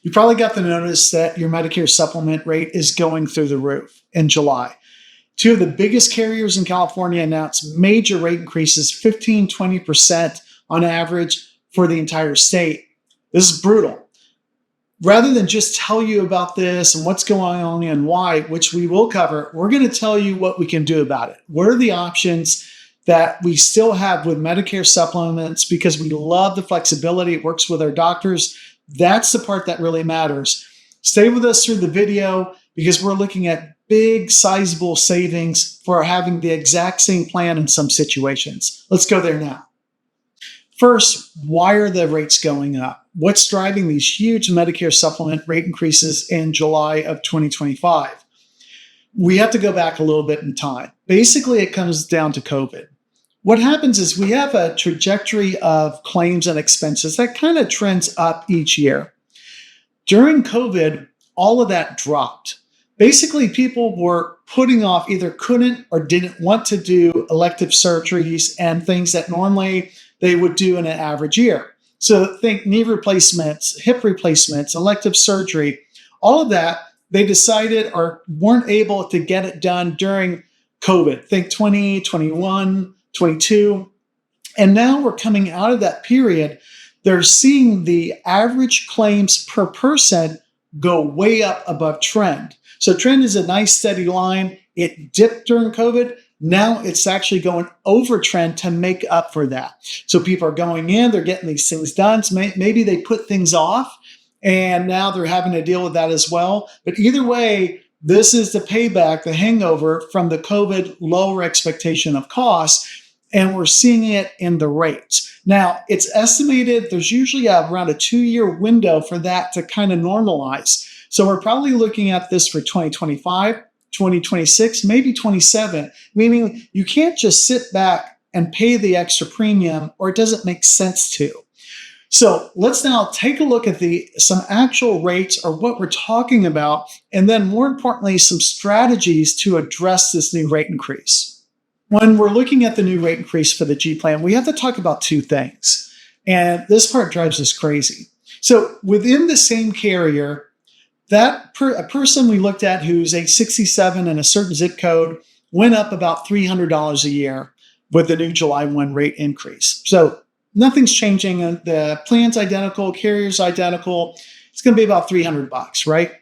You probably got the notice that your Medicare supplement rate is going through the roof in July. Two of the biggest carriers in California announced major rate increases, 15, 20% on average for the entire state. This is brutal. Rather than just tell you about this and what's going on and why, which we will cover, we're going to tell you what we can do about it. What are the options that we still have with Medicare supplements, because we love the flexibility. It works with our doctors. That's the part that really matters. Stay with us through the video because we're looking at big, sizable savings for having the exact same plan in some situations. Let's go there now. First, why are the rates going up? What's driving these huge Medicare supplement rate increases in July of 2025? We have to go back a little bit in time. Basically, it comes down to COVID. What happens is we have a trajectory of claims and expenses that kind of trends up each year. During COVID, all of that dropped. Basically, people were putting off, either couldn't or didn't want to do elective surgeries and things that normally they would do in an average year. So think knee replacements, hip replacements, elective surgery, all of that, they decided or weren't able to get it done during COVID. Think 20, 21, 22. And now we're coming out of that period. They're seeing the average claims per person go way up above trend. So trend is a nice steady line. It dipped during COVID. Now it's actually going over trend to make up for that. So people are going in, they're getting these things done. So maybe they put things off and now they're having to deal with that as well. But either way, this is the payback, the hangover from the COVID lower expectation of costs. And we're seeing it in the rates. Now, it's estimated there's usually around a 2-year window for that to kind of normalize. So we're probably looking at this for 2025, 2026, maybe 27, meaning you can't just sit back and pay the extra premium or it doesn't make sense to. So let's now take a look at some actual rates or what we're talking about, and then more importantly, some strategies to address this new rate increase. When we're looking at the new rate increase for the G plan, we have to talk about two things. And this part drives us crazy. So within the same carrier, a person we looked at who's age 67 and a certain zip code went up about $300 a year with the new July 1 rate increase. So nothing's changing. The plan's identical, carrier's identical. It's going to be about $300, right?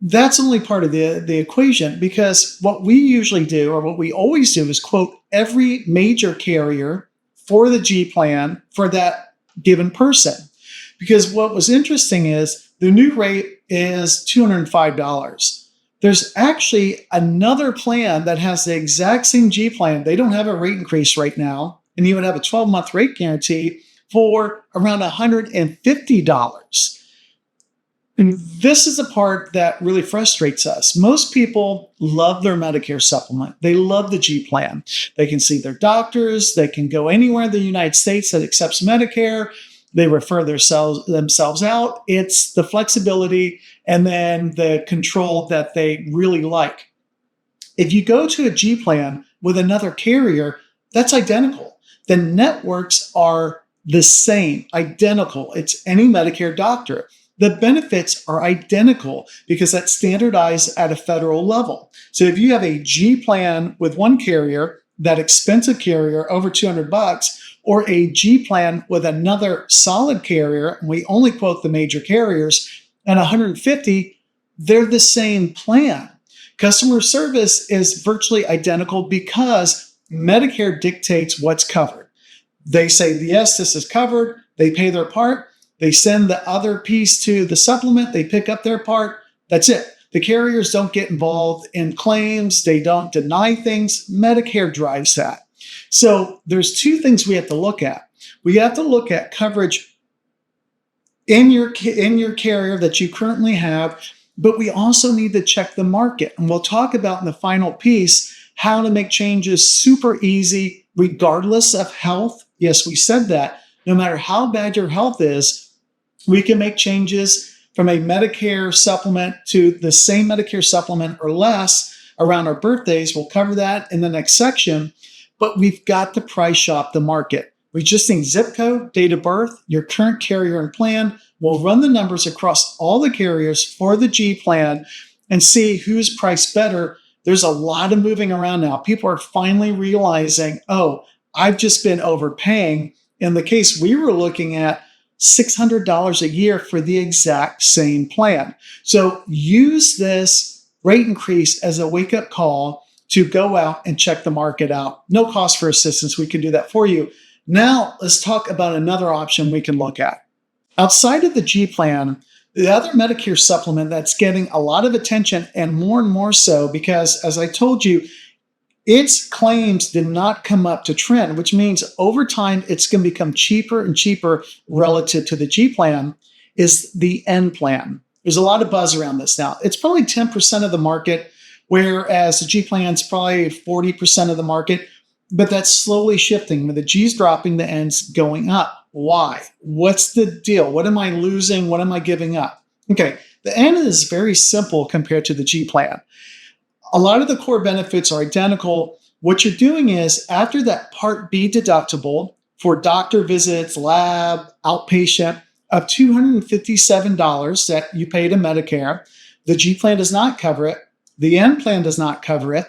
That's only part of the equation, because what we usually do, or what we always do, is quote every major carrier for the G plan for that given person. Because what was interesting is the new rate is $205. There's actually another plan that has the exact same G plan. They don't have a rate increase right now, and you would have a 12-month rate guarantee for around $150. And this is the part that really frustrates us. Most people love their Medicare supplement. They love the G plan. They can see their doctors. They can go anywhere in the United States that accepts Medicare. They refer themselves out. It's the flexibility and then the control that they really like. If you go to a G plan with another carrier, that's identical. The networks are the same, identical. It's any Medicare doctor. The benefits are identical because that's standardized at a federal level. So if you have a G plan with one carrier, that expensive carrier over $200, or a G plan with another solid carrier, and we only quote the major carriers, and $150, they're the same plan. Customer service is virtually identical because Medicare dictates what's covered. They say, yes, this is covered. They pay their part. They send the other piece to the supplement. They pick up their part. That's it. The carriers don't get involved in claims. They don't deny things. Medicare drives that. So there's two things we have to look at. We have to look at coverage in your carrier that you currently have, but we also need to check the market. And we'll talk about in the final piece how to make changes super easy, regardless of health. Yes, we said that. No matter how bad your health is, we can make changes from a Medicare supplement to the same Medicare supplement or less around our birthdays. We'll cover that in the next section, but we've got to price shop the market. We just need zip code, date of birth, your current carrier and plan. We'll run the numbers across all the carriers for the G plan and see who's priced better. There's a lot of moving around now. People are finally realizing, oh, I've just been overpaying. In the case we were looking at, $600 a year for the exact same plan. So use this rate increase as a wake-up call to go out and check the market out. No cost for assistance. We can do that for you. Now, let's talk about another option we can look at. Outside of the G plan, the other Medicare supplement that's getting a lot of attention, and more so because, as I told you, its claims did not come up to trend, which means over time it's going to become cheaper and cheaper relative to the G plan, is the N plan. There's a lot of buzz around this now. It's probably 10% of the market, whereas the G plan is probably 40% of the market, but that's slowly shifting. When the G's dropping, the N's going up. Why? What's the deal? What am I losing? What am I giving up? Okay, the N is very simple compared to the G plan. A lot of the core benefits are identical. What you're doing is, after that Part B deductible for doctor visits, lab, outpatient of $257 that you pay to Medicare, the G plan does not cover it. The N plan does not cover it.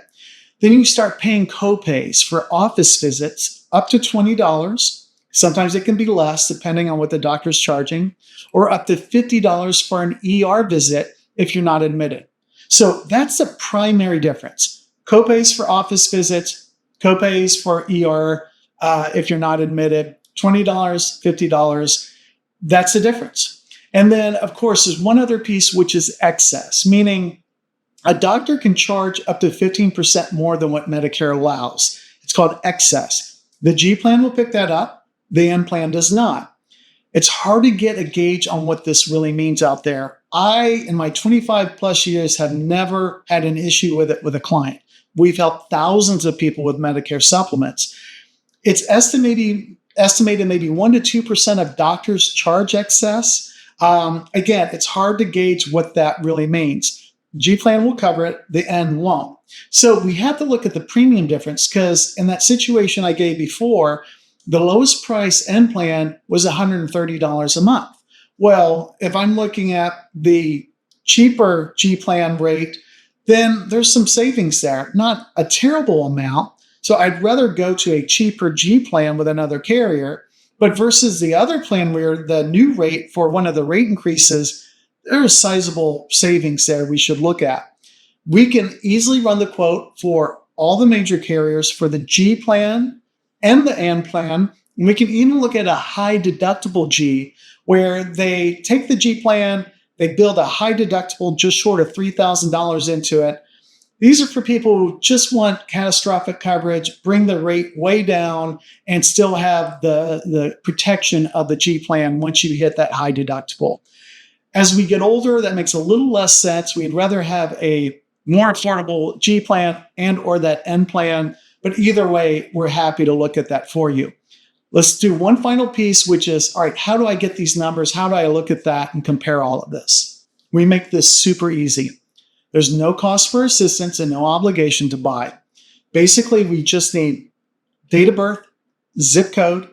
Then you start paying copays for office visits up to $20. Sometimes it can be less depending on what the doctor's charging, or up to $50 for an ER visit if you're not admitted. So that's the primary difference. Copays for office visits, copays for ER if you're not admitted, $20, $50. That's the difference. And then, of course, there's one other piece, which is excess, meaning a doctor can charge up to 15% more than what Medicare allows. It's called excess. The G plan will pick that up. The N plan does not. It's hard to get a gauge on what this really means out there. I, in my 25 plus years, have never had an issue with it with a client. We've helped thousands of people with Medicare supplements. It's estimated maybe 1% to 2% of doctors charge excess. Again, it's hard to gauge what that really means. G plan will cover it, the N won't. So we have to look at the premium difference, because in that situation I gave before, the lowest price N plan was $130 a month. Well, if I'm looking at the cheaper G plan rate, then there's some savings there, not a terrible amount. So I'd rather go to a cheaper G plan with another carrier, but versus the other plan where the new rate for one of the rate increases, there's sizable savings there we should look at. We can easily run the quote for all the major carriers for the G plan and the N plan. And we can even look at a high deductible G, where they take the G plan, they build a high deductible just short of $3,000 into it. These are for people who just want catastrophic coverage, bring the rate way down, and still have the protection of the G plan once you hit that high deductible. As we get older, that makes a little less sense. We'd rather have a more affordable G plan and or that N plan. But either way, we're happy to look at that for you. Let's do one final piece, which is, all right, how do I get these numbers? How do I look at that and compare all of this? We make this super easy. There's no cost for assistance and no obligation to buy. Basically, we just need date of birth, zip code,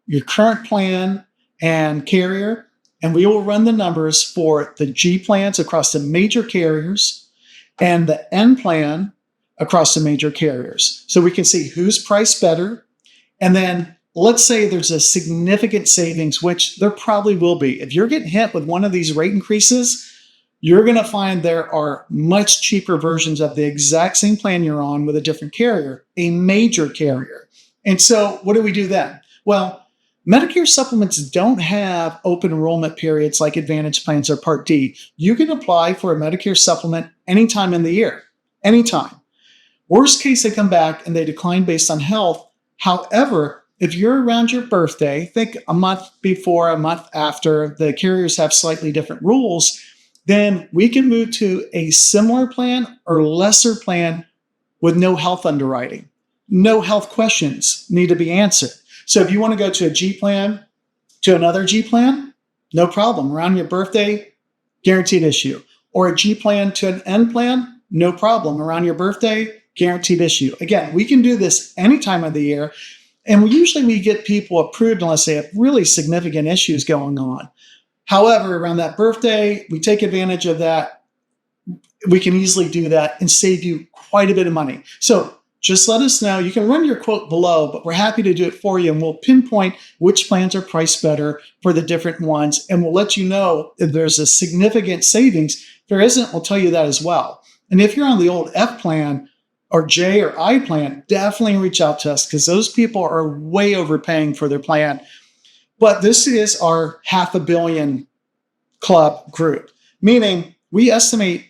your current plan, and carrier, and we will run the numbers for the G plans across the major carriers and the N plan across the major carriers. So we can see who's priced better. And then let's say there's a significant savings, which there probably will be. If you're getting hit with one of these rate increases, you're going to find there are much cheaper versions of the exact same plan you're on with a different carrier, a major carrier. And so what do we do then? Well, Medicare supplements don't have open enrollment periods like Advantage plans or Part D. You can apply for a Medicare supplement anytime in the year, anytime. Worst case, they come back and they decline based on health. However, if you're around your birthday, think a month before, a month after, the carriers have slightly different rules, then we can move to a similar plan or lesser plan with no health underwriting. No health questions need to be answered. So if you want to go to a G plan, to another G plan, no problem. Around your birthday, guaranteed issue. Or a G plan to an N plan, no problem. Around your birthday, guaranteed issue. Again, we can do this any time of the year. And we get people approved unless they have really significant issues going on. However, around that birthday, we take advantage of that. We can easily do that and save you quite a bit of money. So just let us know. You can run your quote below, but we're happy to do it for you. And we'll pinpoint which plans are priced better for the different ones. And we'll let you know if there's a significant savings. If there isn't, we'll tell you that as well. And if you're on the old F plan or J or I plan, definitely reach out to us because those people are way overpaying for their plan. But this is our $500 million club group, meaning we estimate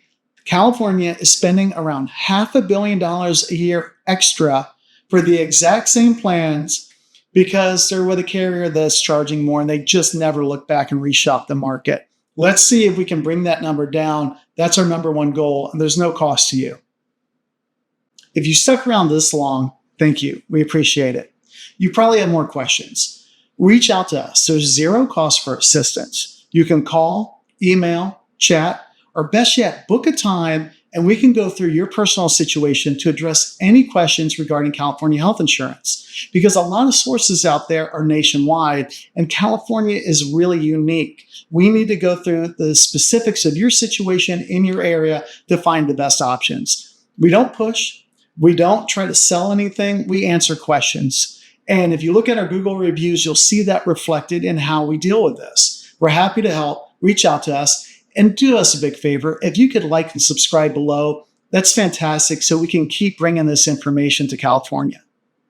California is spending around $500 million a year extra for the exact same plans because they're with a carrier that's charging more and they just never look back and reshop the market. Let's see if we can bring that number down. That's our number one goal, and there's no cost to you. If you stuck around this long, thank you. We appreciate it. You probably have more questions. Reach out to us. There's zero cost for assistance. You can call, email, chat, or best yet, book a time and we can go through your personal situation to address any questions regarding California health insurance. Because a lot of sources out there are nationwide and California is really unique. We need to go through the specifics of your situation in your area to find the best options. We don't push. We don't try to sell anything. We answer questions. And if you look at our Google reviews, you'll see that reflected in how we deal with this. We're happy to help. Reach out to us. And do us a big favor. If you could like and subscribe below, that's fantastic so we can keep bringing this information to California.